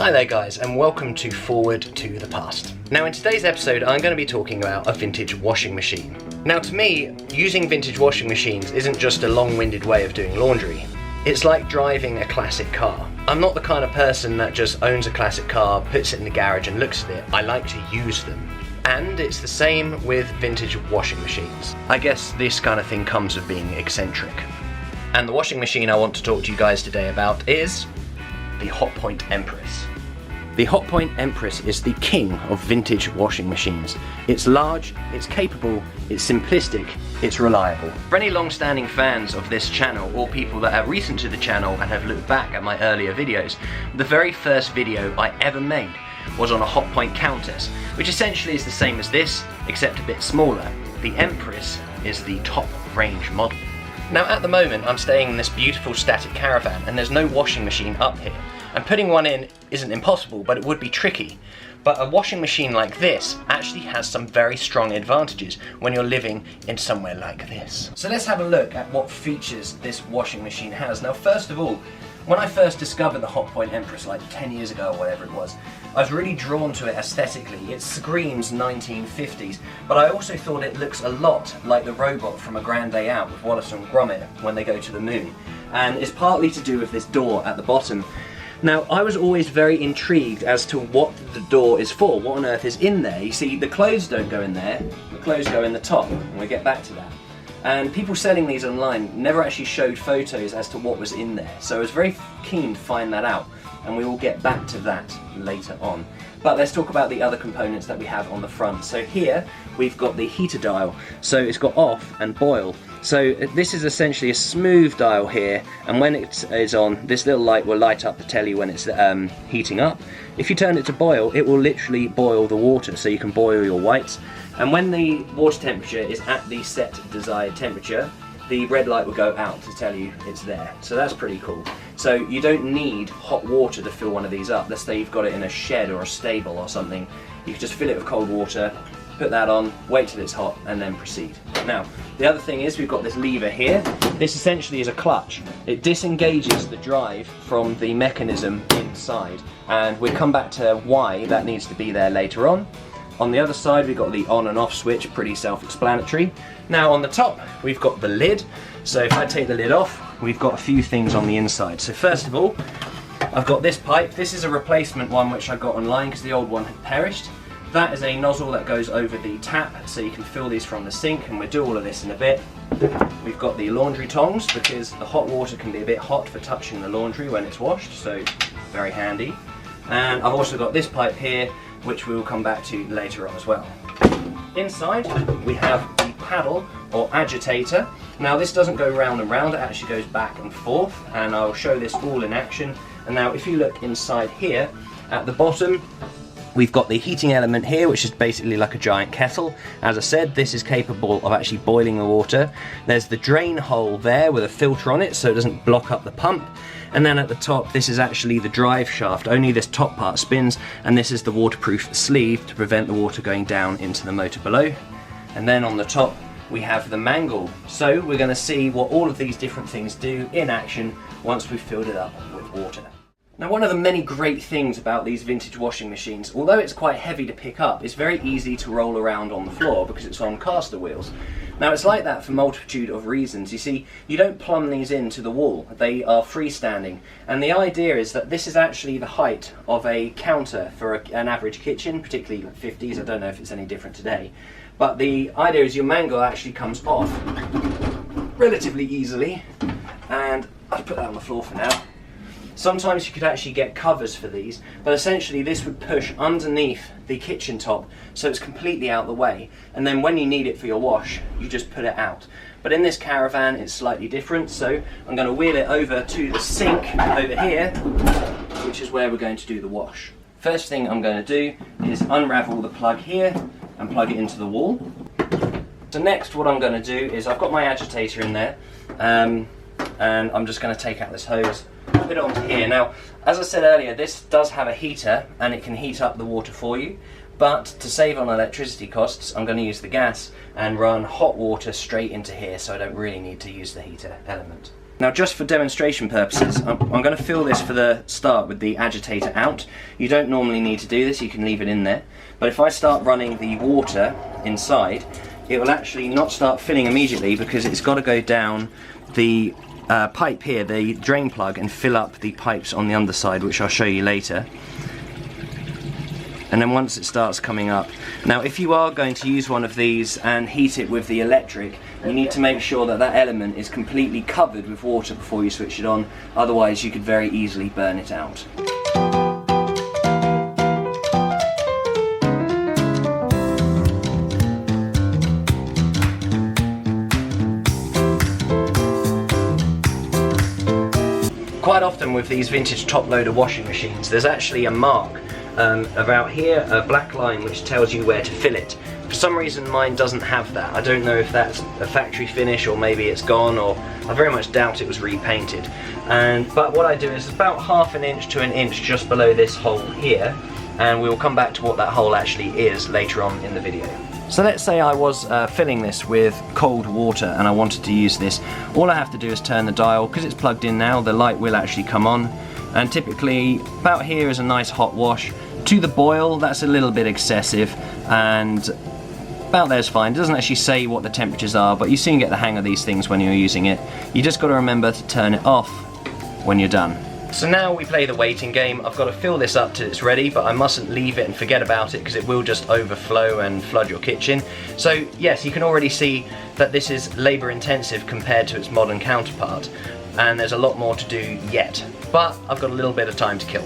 Hi there guys, and welcome to Forward to the Past. Now in today's episode I'm going to be talking about a vintage washing machine. Now to me, using vintage washing machines isn't just a long-winded way of doing laundry. It's like driving a classic car. I'm not the kind of person that just owns a classic car, puts it in the garage and looks at it. I like to use them. And it's the same with vintage washing machines. I guess this kind of thing comes with being eccentric. And the washing machine I want to talk to you guys today about is the Hotpoint Empress. The Hotpoint Empress is the king of vintage washing machines. It's large, it's capable, it's simplistic, it's reliable. For any long-standing fans of this channel or people that are recent to the channel and have looked back at my earlier videos, the very first video I ever made was on a Hotpoint Countess, which essentially is the same as this, except a bit smaller. The Empress is the top range model. Now at the moment I'm staying in this beautiful static caravan and there's no washing machine up here. And putting one in isn't impossible, but it would be tricky. But a washing machine like this actually has some very strong advantages when you're living in somewhere like this. So let's have a look at what features this washing machine has. Now first of all, when I first discovered the Hotpoint Empress like 10 years ago or whatever it was, I was really drawn to it aesthetically. It screams 1950s, but I also thought it looks a lot like the robot from A Grand Day Out with Wallace and Gromit when they go to the moon. And it's partly to do with this door at the bottom. Now, I was always very intrigued as to what the door is for, what on earth is in there. You see, the clothes don't go in there, the clothes go in the top, and we'll get back to that. And people selling these online never actually showed photos as to what was in there, so I was very keen to find that out, and we will get back to that later on. But let's talk about the other components that we have on the front. So here, we've got the heater dial, so it's got off and boil. So this is essentially a smooth dial here, and when it is on, this little light will light up to tell you when it's heating up. If you turn it to boil, it will literally boil the water, so you can boil your whites. And when the water temperature is at the set desired temperature, the red light will go out to tell you it's there. So that's pretty cool. So you don't need hot water to fill one of these up. Let's say you've got it in a shed or a stable or something. You can just fill it with cold water, put that on, wait till it's hot, and then proceed. Now, the other thing is we've got this lever here. This essentially is a clutch. It disengages the drive from the mechanism inside, and we'll come back to why that needs to be there later on. On the other side we've got the on and off switch, pretty self-explanatory. Now on the top we've got the lid, so if I take the lid off, we've got a few things on the inside. So first of all, I've got this pipe. This is a replacement one which I got online because the old one had perished. That is a nozzle that goes over the tap, so you can fill these from the sink, and we'll do all of this in a bit. We've got the laundry tongs because the hot water can be a bit hot for touching the laundry when it's washed, so very handy. And I've also got this pipe here, which we will come back to later on as well. Inside we have the paddle or agitator. Now this doesn't go round and round, it actually goes back and forth, and I'll show this all in action. And now if you look inside here at the bottom, we've got the heating element here, which is basically like a giant kettle. As I said, this is capable of actually boiling the water. There's the drain hole there with a filter on it so it doesn't block up the pump. And then at the top, this is actually the drive shaft. Only this top part spins, and this is the waterproof sleeve to prevent the water going down into the motor below. And then on the top, we have the mangle. So we're going to see what all of these different things do in action once we've filled it up with water. Now one of the many great things about these vintage washing machines, although it's quite heavy to pick up, it's very easy to roll around on the floor because it's on caster wheels. Now it's like that for a multitude of reasons. You see, you don't plumb these into the wall, they are freestanding. And the idea is that this is actually the height of a counter for an average kitchen, particularly 50s, I don't know if it's any different today. But the idea is your mangle actually comes off relatively easily, and I'll put that on the floor for now. Sometimes you could actually get covers for these, but essentially this would push underneath the kitchen top so it's completely out the way, and then when you need it for your wash, you just put it out. But in this caravan it's slightly different, so I'm going to wheel it over to the sink over here, which is where we're going to do the wash. First thing I'm going to do is unravel the plug here and plug it into the wall. So next what I'm going to do is I've got my agitator in there, and I'm just going to take out this hose, put it onto here. Now, as I said earlier, this does have a heater and it can heat up the water for you, but to save on electricity costs, I'm going to use the gas and run hot water straight into here, so I don't really need to use the heater element. Now just for demonstration purposes, I'm going to fill this for the start with the agitator out. You don't normally need to do this, you can leave it in there. But if I start running the water inside, it will actually not start filling immediately because it's got to go down the pipe here, the drain plug, and fill up the pipes on the underside, which I'll show you later. And then once it starts coming up, now if you are going to use one of these and heat it with the electric, you need to make sure that that element is completely covered with water before you switch it on, otherwise you could very easily burn it out. Quite often with these vintage top loader washing machines, there's actually a mark about here, a black line which tells you where to fill it. For some reason mine doesn't have that. I don't know if that's a factory finish or maybe it's gone, or I very much doubt it was repainted. But what I do is about 1/2 inch to 1 inch just below this hole here, and we'll come back to what that hole actually is later on in the video. So let's say I was filling this with cold water and I wanted to use this. All I have to do is turn the dial. Because it's plugged in now, the light will actually come on, and typically about here is a nice hot wash. To the boil, that's a little bit excessive, and about there's fine. It doesn't actually say what the temperatures are, but you soon get the hang of these things when you're using it. You just got to remember to turn it off when you're done. So now we play the waiting game. I've got to fill this up till it's ready, but I mustn't leave it and forget about it because it will just overflow and flood your kitchen. So yes, you can already see that this is labour intensive compared to its modern counterpart, and there's a lot more to do yet, but I've got a little bit of time to kill.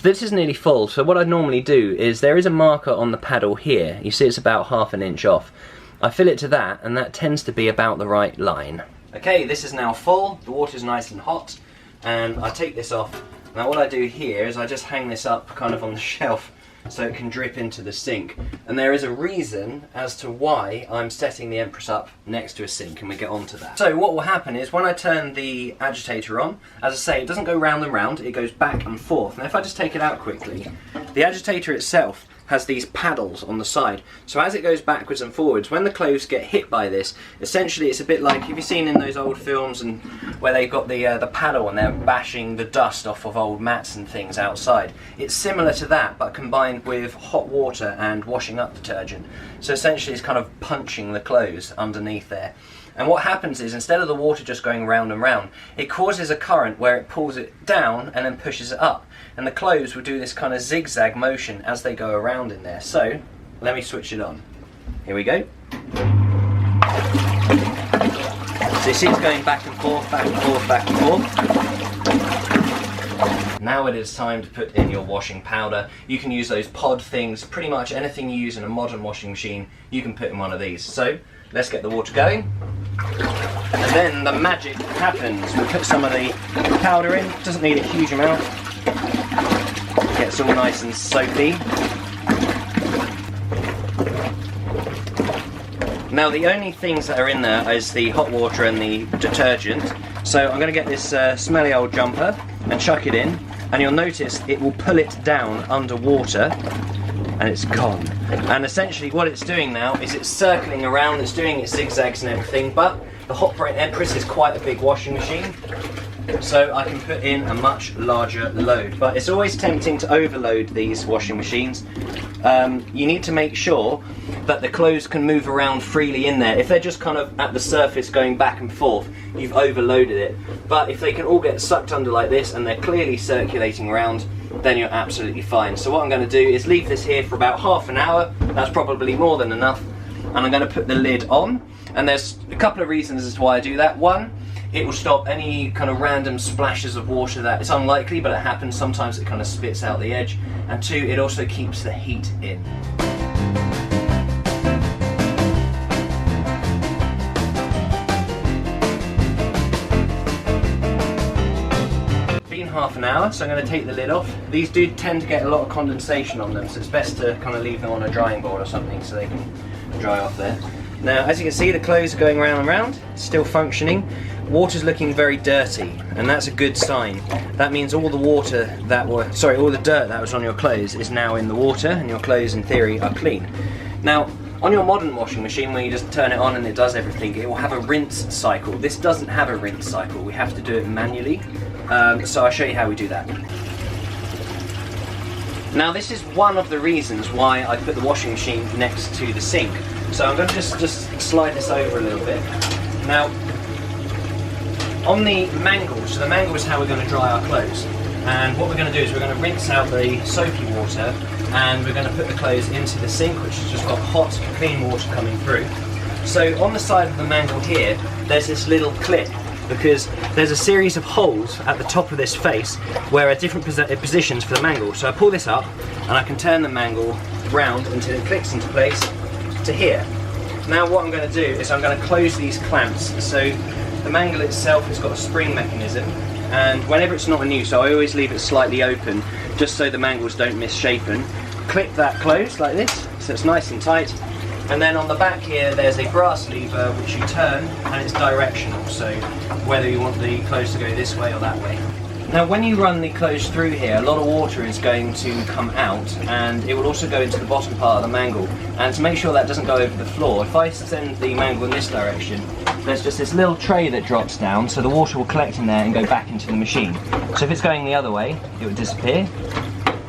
This is nearly full, so what I normally do is there is a marker on the paddle here. You see it's about 1/2 inch off. I fill it to that, and that tends to be about the right line. Okay, this is now full, the water's nice and hot, and I take this off. Now what I do here is I just hang this up kind of on the shelf so it can drip into the sink. And there is a reason as to why I'm setting the Empress up next to a sink, and we get on to that. So what will happen is when I turn the agitator on, as I say, it doesn't go round and round, it goes back and forth. Now if I just take it out quickly, the agitator itself has these paddles on the side. So as it goes backwards and forwards, when the clothes get hit by this, essentially it's a bit like, have you seen in those old films and where they've got the paddle and they're bashing the dust off of old mats and things outside? It's similar to that, but combined with hot water and washing up detergent. So essentially it's kind of punching the clothes underneath there. And what happens is, instead of the water just going round and round, it causes a current where it pulls it down and then pushes it up. And the clothes will do this kind of zigzag motion as they go around in there. So, let me switch it on. Here we go. So you see it's going back and forth, back and forth, back and forth. Now it is time to put in your washing powder. You can use those pod things, pretty much anything you use in a modern washing machine, you can put in one of these. So, let's get the water going. And then the magic happens. We'll put some of the powder in, doesn't need a huge amount. It gets all nice and soapy. Now the only things that are in there is the hot water and the detergent. So I'm going to get this smelly old jumper and chuck it in, and you'll notice it will pull it down underwater and it's gone. And essentially what it's doing now is it's circling around, it's doing its zigzags and everything, but the Hot Bright Empress is quite a big washing machine, so I can put in a much larger load. But it's always tempting to overload these washing machines. You need to make sure that the clothes can move around freely in there. If they're just kind of at the surface going back and forth, you've overloaded it. But if they can all get sucked under like this and they're clearly circulating around, then you're absolutely fine. So what I'm going to do is leave this here for about half an hour. That's probably more than enough. And I'm going to put the lid on. And there's a couple of reasons as to why I do that. One, it will stop any kind of random splashes of water that, it's unlikely, but it happens sometimes, it kind of spits out the edge. And two, it also keeps the heat in. Been half an hour, so I'm going to take the lid off. These do tend to get a lot of condensation on them, so it's best to kind of leave them on a drying board or something so they can dry off there. Now, as you can see, the clothes are going round and round, still functioning. water's looking very dirty, and that's a good sign. That means all the water that all the dirt that was on your clothes is now in the water, and your clothes in theory are clean. Now, on your modern washing machine, where you just turn it on and it does everything, it will have a rinse cycle. This doesn't have a rinse cycle. We have to do it manually. So I'll show you how we do that. Now, this is one of the reasons why I put the washing machine next to the sink. So I'm going to just slide this over a little bit. Now, on the mangle, so the mangle is how we're going to dry our clothes. And what we're going to do is we're going to rinse out the soapy water, and we're going to put the clothes into the sink, which has just got hot, clean water coming through. So on the side of the mangle here, there's this little clip, because there's a series of holes at the top of this face where are different positions for the mangle. So I pull this up, and I can turn the mangle round until it clicks into place to here. Now what I'm going to do is I'm going to close these clamps. So the mangle itself has got a spring mechanism, and whenever it's not in use, so I always leave it slightly open just so the mangles don't misshapen. Clip that closed like this, so it's nice and tight. And then on the back here there's a brass lever which you turn, and it's directional, so whether you want the clothes to go this way or that way. Now when you run the clothes through here, a lot of water is going to come out, and it will also go into the bottom part of the mangle. And to make sure that doesn't go over the floor, if I send the mangle in this direction, there's just this little tray that drops down, so the water will collect in there and go back into the machine. So if it's going the other way, it would disappear.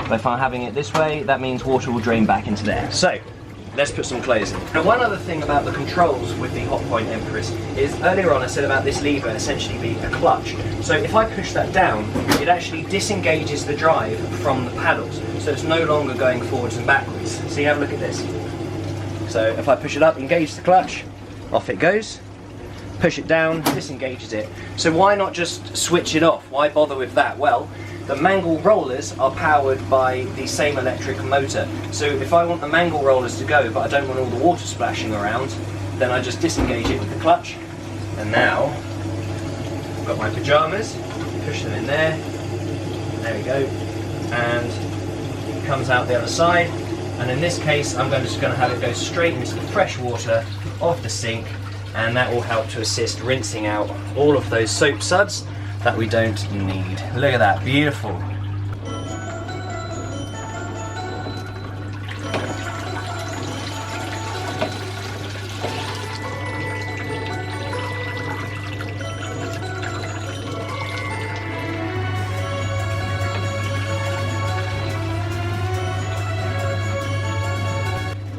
But if I'm having it this way, that means water will drain back into there. So let's put some clothes in. Now, one other thing about the controls with the Hotpoint Empress is earlier on I said about this lever essentially being a clutch. So if I push that down, it actually disengages the drive from the paddles, so it's no longer going forwards and backwards. See, have a look at this. So if I push it up, engage the clutch, off it goes. Push it down, disengages it. So why not just switch it off? Why bother with that? Well, the mangle rollers are powered by the same electric motor. So if I want the mangle rollers to go, but I don't want all the water splashing around, then I just disengage it with the clutch. And now, I've got my pyjamas, push them in there. There we go. And it comes out the other side. And in this case, I'm just going to have it go straight into the fresh water of the sink, and that will help to assist rinsing out all of those soap suds that we don't need. Look at that, beautiful.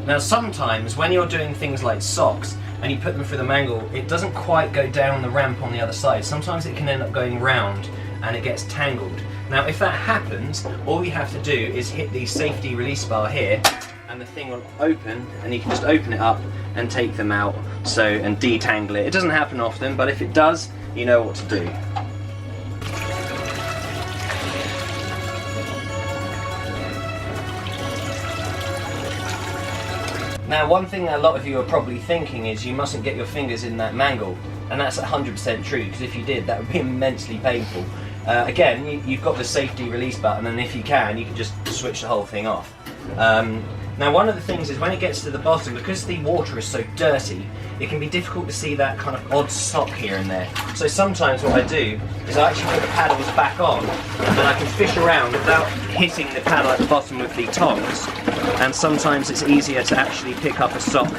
Now sometimes when you're doing things like socks and you put them through the mangle, it doesn't quite go down the ramp on the other side. Sometimes it can end up going round and it gets tangled. Now if that happens, all you have to do is hit the safety release bar here, and the thing will open, and you can just open it up and take them out and detangle it. It doesn't happen often, but if it does, you know what to do. Now, one thing that a lot of you are probably thinking is you mustn't get your fingers in that mangle, and that's 100% true, because if you did, that would be immensely painful. Again, you've got the safety release button, and if you can just switch the whole thing off. Now, one of the things is when it gets to the bottom, because the water is so dirty, it can be difficult to see that kind of odd sock here and there. So sometimes what I do is I actually put the paddles back on, and then I can fish around without hitting the paddle at the bottom with the tongs. And sometimes it's easier to actually pick up a sock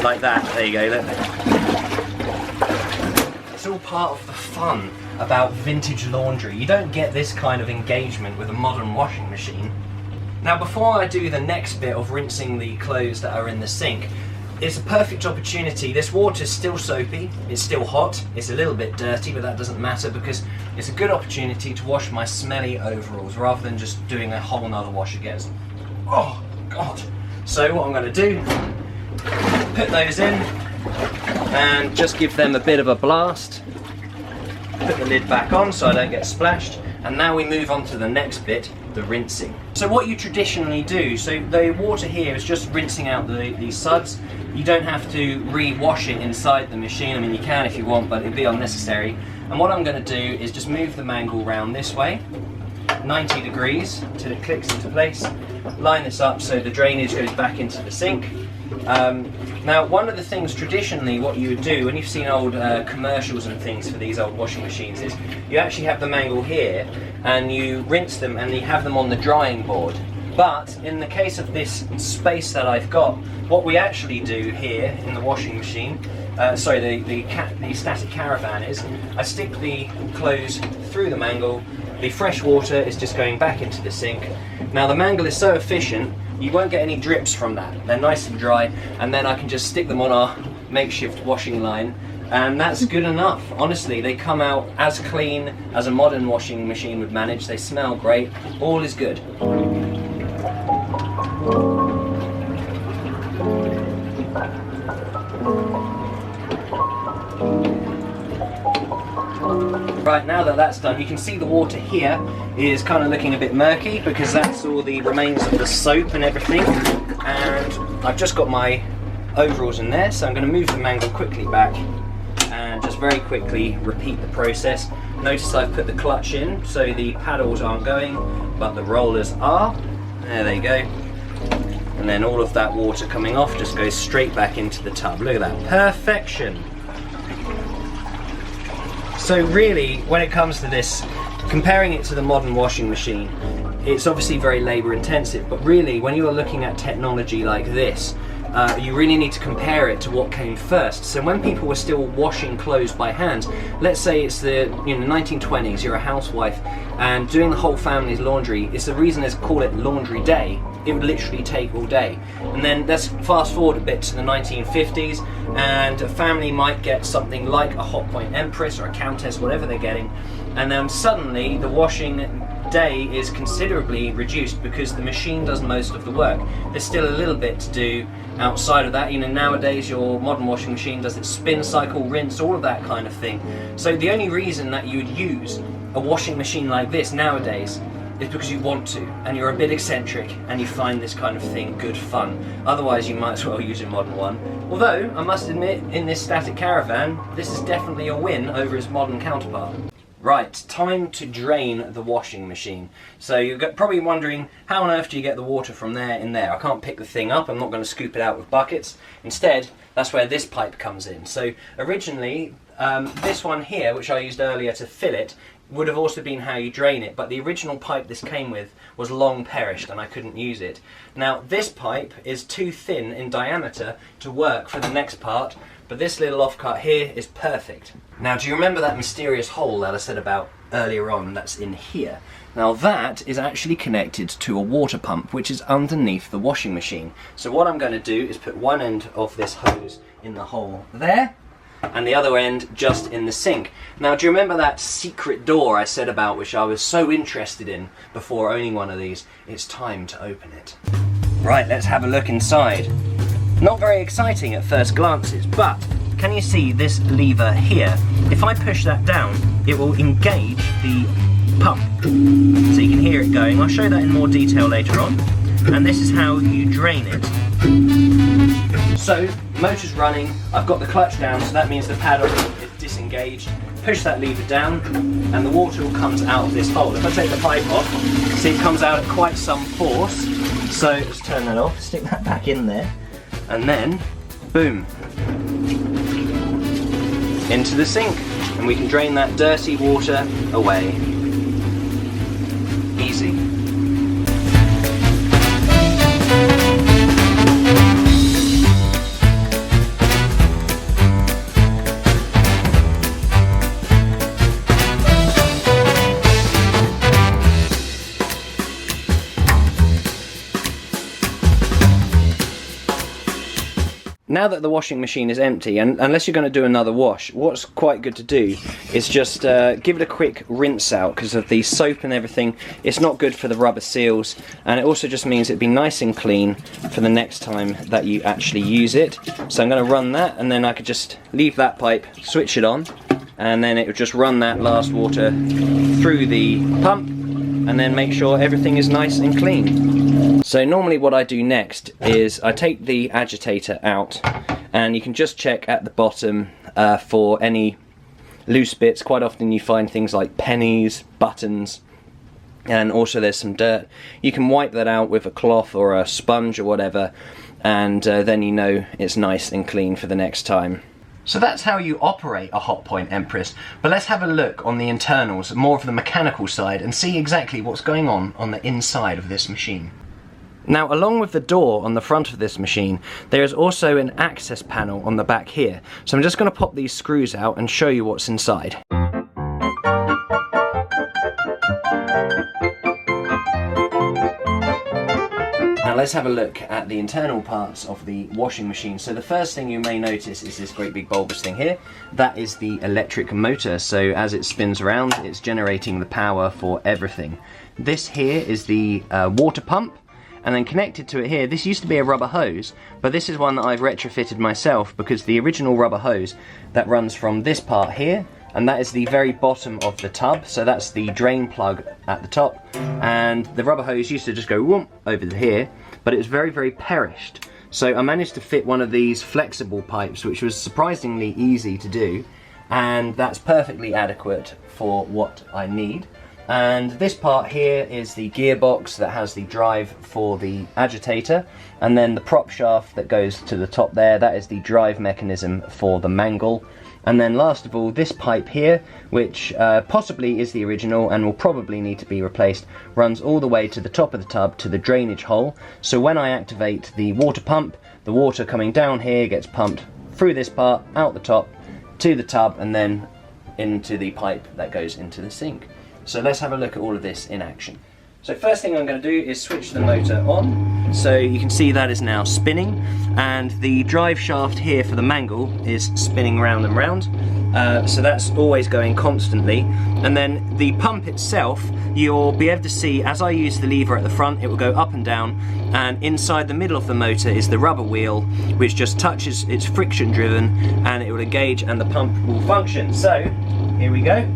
like that. There you go, look. It's all part of the fun about vintage laundry. You don't get this kind of engagement with a modern washing machine. Now, before I do the next bit of rinsing the clothes that are in the sink, it's a perfect opportunity. This water is still soapy, it's still hot, it's a little bit dirty, but that doesn't matter because it's a good opportunity to wash my smelly overalls rather than just doing a whole nother wash again. Oh, God. So what I'm going to do, put those in and just give them a bit of a blast. Put the lid back on so I don't get splashed. And now we move on to the next bit, the rinsing. So what you traditionally do, so the water here is just rinsing out the suds. You don't have to re-wash it inside the machine. I mean, you can if you want, but it'd be unnecessary. And what I'm going to do is just move the mangle round this way, 90 degrees, until it clicks into place. Line this up so the drainage goes back into the sink. Now, one of the things traditionally what you would do when you've seen old commercials and things for these old washing machines is you actually have the mangle here and you rinse them and you have them on the drying board. But in the case of this space that I've got, what we actually do here in the washing machine, the static caravan, is I stick the clothes through the mangle. The fresh water is just going back into the sink. Now the mangle is so efficient, you won't get any drips from that. They're nice and dry, and then I can just stick them on our makeshift washing line, and that's good enough. Honestly, they come out as clean as a modern washing machine would manage. They smell great. All is good. Right, now that that's done, you can see the water here is kind of looking a bit murky because that's all the remains of the soap and everything. And I've just got my overalls in there, so I'm going to move the mangle quickly back and just very quickly repeat the process. Notice I've put the clutch in, so the paddles aren't going, but the rollers are. There they go. And then all of that water coming off just goes straight back into the tub. Look at that, perfection. So really, when it comes to this, comparing it to the modern washing machine, it's obviously very labour intensive, but really when you are looking at technology like this, you really need to compare it to what came first. So when people were still washing clothes by hand, let's say it's the 1920s, you're a housewife and doing the whole family's laundry, it's the reason they call it laundry day. It would literally take all day. And then let's fast forward a bit to the 1950s, and a family might get something like a Hot Point Empress or a Countess, whatever they're getting, and then suddenly the washing day is considerably reduced because the machine does most of the work. There's still a little bit to do outside of that. Nowadays your modern washing machine does its spin cycle, rinse, all of that kind of thing. So the only reason that you would use a washing machine like this nowadays is because you want to, and you're a bit eccentric and you find this kind of thing good fun. Otherwise you might as well use a modern one. Although, I must admit, in this static caravan, this is definitely a win over its modern counterpart. Right, time to drain the washing machine. So you're probably wondering, how on earth do you get the water from there in there? I can't pick the thing up, I'm not going to scoop it out with buckets. Instead, that's where this pipe comes in. So originally, this one here, which I used earlier to fill it, would have also been how you drain it, but the original pipe this came with was long perished and I couldn't use it. Now this pipe is too thin in diameter to work for the next part, but this little offcut here is perfect. Now, do you remember that mysterious hole that I said about earlier on that's in here? Now that is actually connected to a water pump which is underneath the washing machine. So what I'm going to do is put one end of this hose in the hole there, and the other end just in the sink. Now, do you remember that secret door I said about, which I was so interested in before owning one of these? It's time to open it. Right, let's have a look inside. Not very exciting at first glances, but can you see this lever here? If I push that down, it will engage the pump. So you can hear it going. I'll show that in more detail later on. And this is how you drain it. So, motor's running, I've got the clutch down, so that means the paddle is disengaged. Push that lever down, and the water all comes out of this hole. If I take the pipe off, see it comes out at quite some force. So, let's turn that off, stick that back in there, and then, boom, into the sink. And we can drain that dirty water away. Easy. Now that the washing machine is empty, and unless you're going to do another wash, what's quite good to do is just give it a quick rinse out, because of the soap and everything. It's not good for the rubber seals, and it also just means it'd be nice and clean for the next time that you actually use it. So I'm going to run that, and then I could just leave that pipe, switch it on, and then it would just run that last water through the pump, and then make sure everything is nice and clean. So normally what I do next is I take the agitator out, and you can just check at the bottom for any loose bits. Quite often you find things like pennies, buttons, and also there's some dirt. You can wipe that out with a cloth or a sponge or whatever, and then you know it's nice and clean for the next time. So that's how you operate a Hotpoint Empress, but let's have a look on the internals, more of the mechanical side, and see exactly what's going on the inside of this machine. Now, along with the door on the front of this machine, there is also an access panel on the back here. So I'm just going to pop these screws out and show you what's inside. Now let's have a look at the internal parts of the washing machine. So the first thing you may notice is this great big bulbous thing here. That is the electric motor. So as it spins around, it's generating the power for everything. This here is the water pump. And then connected to it here, this used to be a rubber hose, but this is one that I've retrofitted myself, because the original rubber hose that runs from this part here, and that is the very bottom of the tub, so that's the drain plug at the top, and the rubber hose used to just go whoomp over to here, but it was very, very perished. So I managed to fit one of these flexible pipes, which was surprisingly easy to do, and that's perfectly adequate for what I need. And this part here is the gearbox that has the drive for the agitator, and then the prop shaft that goes to the top there, that is the drive mechanism for the mangle. And then last of all, this pipe here, which possibly is the original and will probably need to be replaced, runs all the way to the top of the tub to the drainage hole. So when I activate the water pump, the water coming down here gets pumped through this part, out the top, to the tub, and then into the pipe that goes into the sink. So let's have a look at all of this in action. So first thing I'm going to do is switch the motor on. So you can see that is now spinning, and the drive shaft here for the mangle is spinning round and round. So that's always going constantly. And then the pump itself, you'll be able to see as I use the lever at the front, it will go up and down, and inside the middle of the motor is the rubber wheel, which just touches, it's friction driven, and it will engage and the pump will function. So here we go.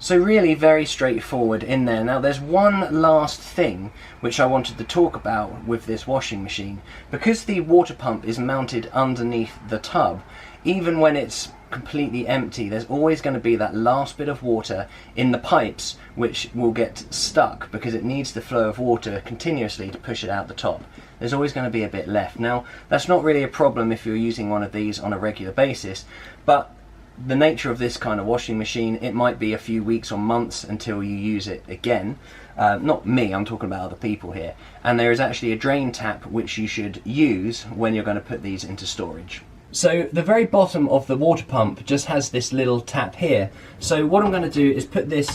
So really very straightforward in there. Now there's one last thing which I wanted to talk about with this washing machine. Because the water pump is mounted underneath the tub, even when it's completely empty, there's always going to be that last bit of water in the pipes which will get stuck because it needs the flow of water continuously to push it out the top. There's always going to be a bit left. Now that's not really a problem if you're using one of these on a regular basis, but the nature of this kind of washing machine, it might be a few weeks or months until you use it again. Not me, I'm talking about other people here. And there is actually a drain tap which you should use when you're going to put these into storage. So the very bottom of the water pump just has this little tap here. So what I'm going to do is put this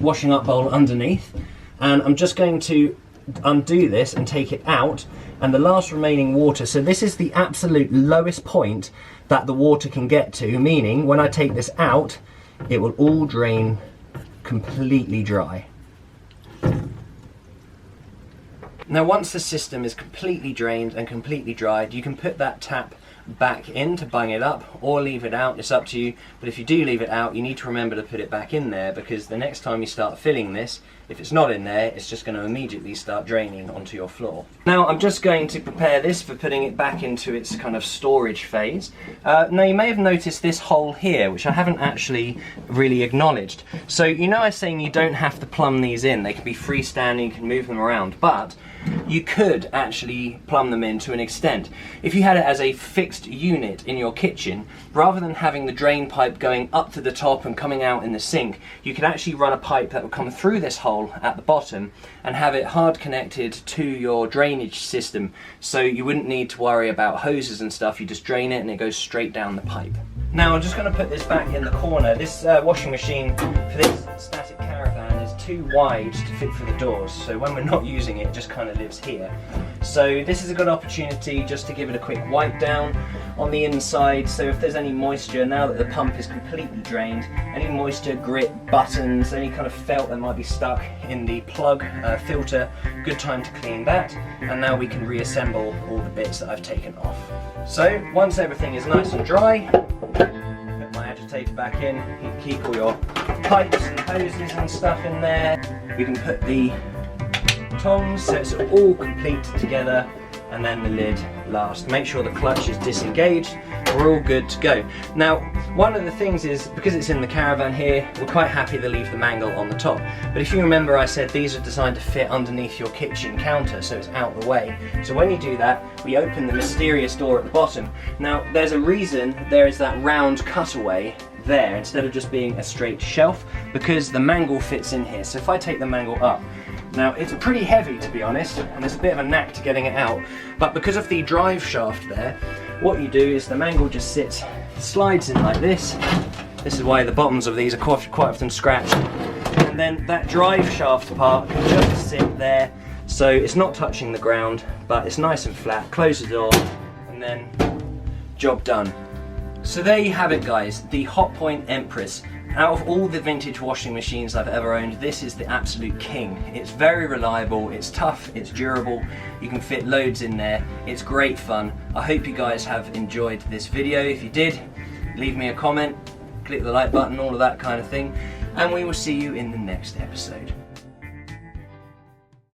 washing up bowl underneath, and I'm just going to undo this and take it out, and the last remaining water, so this is the absolute lowest point that the water can get to, meaning when I take this out, it will all drain completely dry. Now once the system is completely drained and completely dried, you can put that tap back in to bung it up, or leave it out, it's up to you. But if you do leave it out, you need to remember to put it back in there, because the next time you start filling this, if it's not in there, it's just going to immediately start draining onto your floor. Now I'm just going to prepare this for putting it back into its kind of storage phase. Now you may have noticed this hole here, which I haven't actually really acknowledged. So you know I was saying you don't have to plumb these in, they can be freestanding, you can move them around, but you could actually plumb them in to an extent. If you had it as a fixed unit in your kitchen, rather than having the drain pipe going up to the top and coming out in the sink, you could actually run a pipe that would come through this hole at the bottom and have it hard connected to your drainage system, so you wouldn't need to worry about hoses and stuff. You just drain it and it goes straight down the pipe. Now I'm just going to put this back in the corner. This washing machine for this static caravan is too wide to fit for the doors, so when we're not using it, it just kind of lives here. So this is a good opportunity just to give it a quick wipe down on the inside, so if there's any moisture, now that the pump is completely drained, any moisture, grit, buttons, any kind of felt that might be stuck in the plug filter, good time to clean that. And now we can reassemble all the bits that I've taken off. So once everything is nice and dry, put my agitator back in. You can keep all your pipes and hoses and stuff in there. We can put the tongs so it's all complete together, and then the lid last. Make sure the clutch is disengaged. We're all good to go. Now, one of the things is, because it's in the caravan here, we're quite happy to leave the mangle on the top. But if you remember, I said these are designed to fit underneath your kitchen counter, so it's out the way. So when you do that, we open the mysterious door at the bottom. Now, there's a reason there is that round cutaway there instead of just being a straight shelf, because the mangle fits in here. So if I take the mangle up, now it's pretty heavy, to be honest, and there's a bit of a knack to getting it out, but because of the drive shaft there, what you do is the mangle just slides in like this. This is why the bottoms of these are quite often scratched, and then that drive shaft part can just sit there, so it's not touching the ground, but it's nice and flat. Close the door, and then job done. So there you have it, guys, the Hotpoint Empress. Out of all the vintage washing machines I've ever owned, this is the absolute king. It's very reliable, it's tough, it's durable, you can fit loads in there, it's great fun. I hope you guys have enjoyed this video. If you did, leave me a comment, click the like button, all of that kind of thing, and we will see you in the next episode.